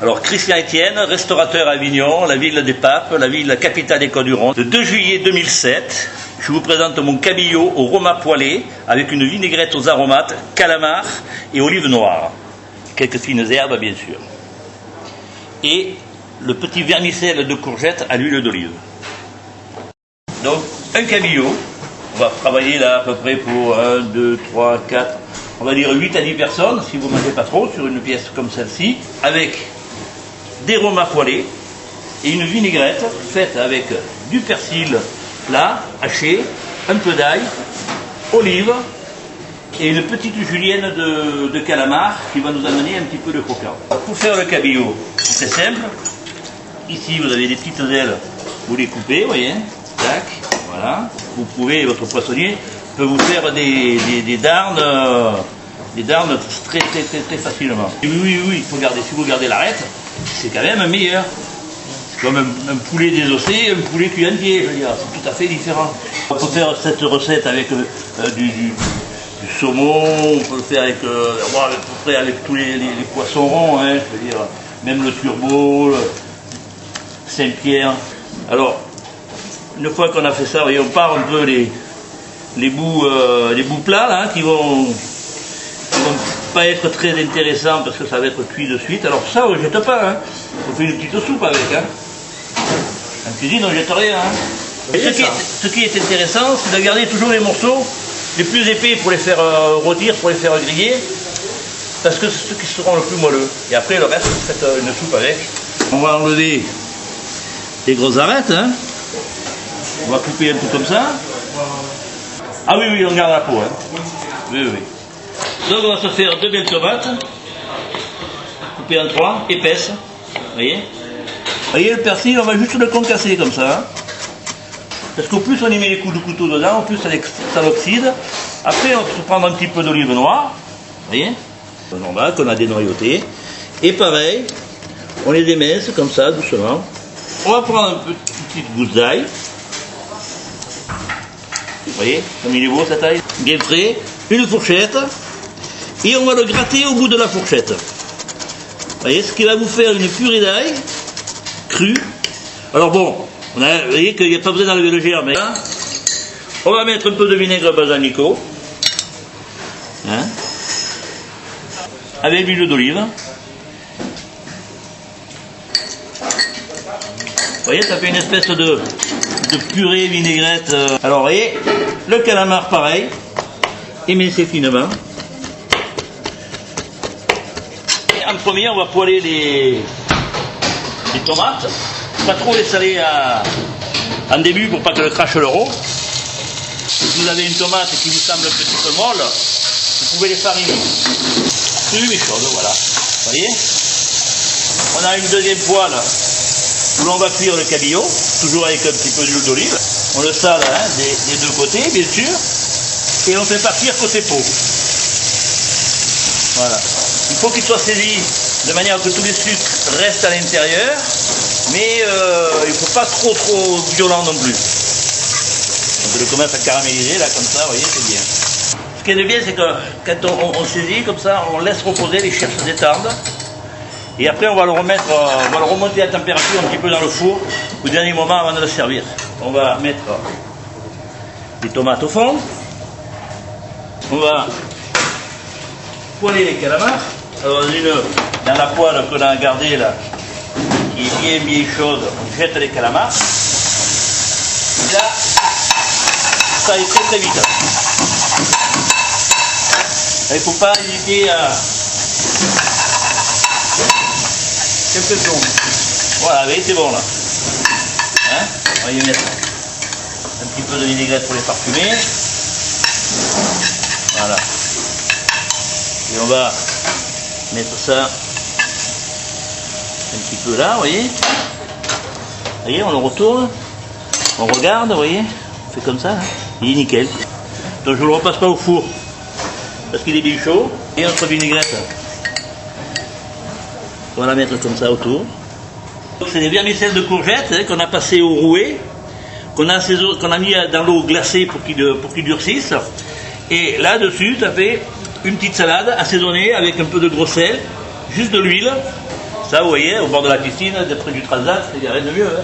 Alors Christian Etienne, restaurateur à Avignon, la ville des papes, la ville capitale des Côtes-du-Rhône. Le 2 juillet 2007, je vous présente mon cabillaud au roma poêlé avec une vinaigrette aux aromates, calamar et olives noires. Quelques fines herbes bien sûr. Et le petit vermicelle de courgette à l'huile d'olive. Donc un cabillaud, on va travailler là à peu près pour 1, 2, 3, 4, on va dire 8 à 10 personnes, si vous ne mangez pas trop, sur une pièce comme celle-ci, avec des romas poêlés et une vinaigrette faite avec du persil plat, haché, un peu d'ail, olive et une petite julienne de calamar qui va nous amener un petit peu de croquant. Pour faire le cabillaud, c'est simple. Ici, vous avez des petites ailes, vous les coupez, vous voyez, tac, voilà. Vous pouvez, votre poissonnier peut vous faire des darnes très facilement. Et oui, il faut garder, si vous gardez l'arête, c'est quand même meilleur. C'est comme un poulet désossé, un poulet cuit entier, je veux dire, c'est tout à fait différent. On peut faire cette recette avec du saumon, on peut le faire avec, à peu près avec tous les poissons ronds, hein, je veux dire, même le turbo, le Saint-Pierre. Alors, une fois qu'on a fait ça, voyez, on part un peu les bouts plats là, qui vont pas être très intéressants parce que ça va être cuit de suite. Alors ça, on ne jette pas, hein. On fait une petite soupe avec. Hein. En cuisine, on ne jette rien. Hein. Ce qui est intéressant, c'est de garder toujours les morceaux les plus épais pour les faire rôtir, pour les faire griller, parce que c'est ceux qui seront le plus moelleux. Et après, le reste, vous faites une soupe avec. On va enlever les grosses arêtes. Hein. On va couper un peu comme ça. Ah oui, on garde la peau. Hein. Oui. Donc on va se faire 2 belles tomates, coupées en 3, épaisses. Vous voyez le persil, on va juste le concasser comme ça. Hein. Parce qu'au plus on y met les coups de couteau dedans, au plus ça l'oxyde. Après on va se prendre un petit peu d'olive noire. Vous voyez, normal qu'on a dénoyauté. Et pareil, on les démince comme ça, doucement. On va prendre une petite gousse d'ail. Vous voyez, comme il est beau cette ail. Bien frais. Une fourchette. Et on va le gratter au bout de la fourchette. Vous voyez, ce qui va vous faire une purée d'ail crue. Alors bon, vous voyez qu'il n'y a pas besoin d'enlever le germe. Hein. On va mettre un peu de vinaigre balsamico. Hein, avec l'huile d'olive. Vous voyez, ça fait une espèce de purée vinaigrette. Alors, vous voyez, le calamar pareil, émincé finement. Et en premier, on va poêler les tomates. Pas trop les saler en début pour pas qu'elles crachent le rond. Si vous avez une tomate qui vous semble un petit peu molle, vous pouvez les fariner. Crue mais chaude, voilà. Vous voyez, on a une deuxième poêle où l'on va cuire le cabillaud, toujours avec un petit peu d'huile d'olive. On le sale hein, des deux côtés, bien sûr, et on fait partir côté peau. Voilà. Il faut qu'il soit saisi de manière que tous les sucres restent à l'intérieur, mais il ne faut pas trop violent non plus. On le commence à caraméliser, là, comme ça, vous voyez, c'est bien. Ce qui est bien, c'est que quand on saisit, comme ça, on laisse reposer, les chairs se détendent. Et après, on va le remonter à température un petit peu dans le four au dernier moment avant de le servir. On va mettre les tomates au fond. On va poêler les calamars. Alors, dans la poêle qu'on a gardée là, qui est bien chaude, on jette les calamars. Et là, ça a été très vite. Il ne faut pas hésiter à... Quelques secondes. Voilà, c'est bon là. Hein, on va y mettre un petit peu de vinaigrette pour les parfumer. Voilà. Et on va mettre ça un petit peu là, vous voyez. Vous voyez, on le retourne. On regarde, vous voyez. On fait comme ça. Hein. Il est nickel. Donc je ne le repasse pas au four. Parce qu'il est bien chaud. Et notre vinaigrette. On va la mettre comme ça autour. C'est des vermicelles de courgettes hein, qu'on a passé au rouet, qu'on a mis dans l'eau glacée pour qu'ils durcissent. Et là-dessus, ça fait une petite salade assaisonnée avec un peu de gros sel, juste de l'huile, Ça, vous voyez, au bord de la piscine, près du transat, il n'y a rien de mieux. Hein.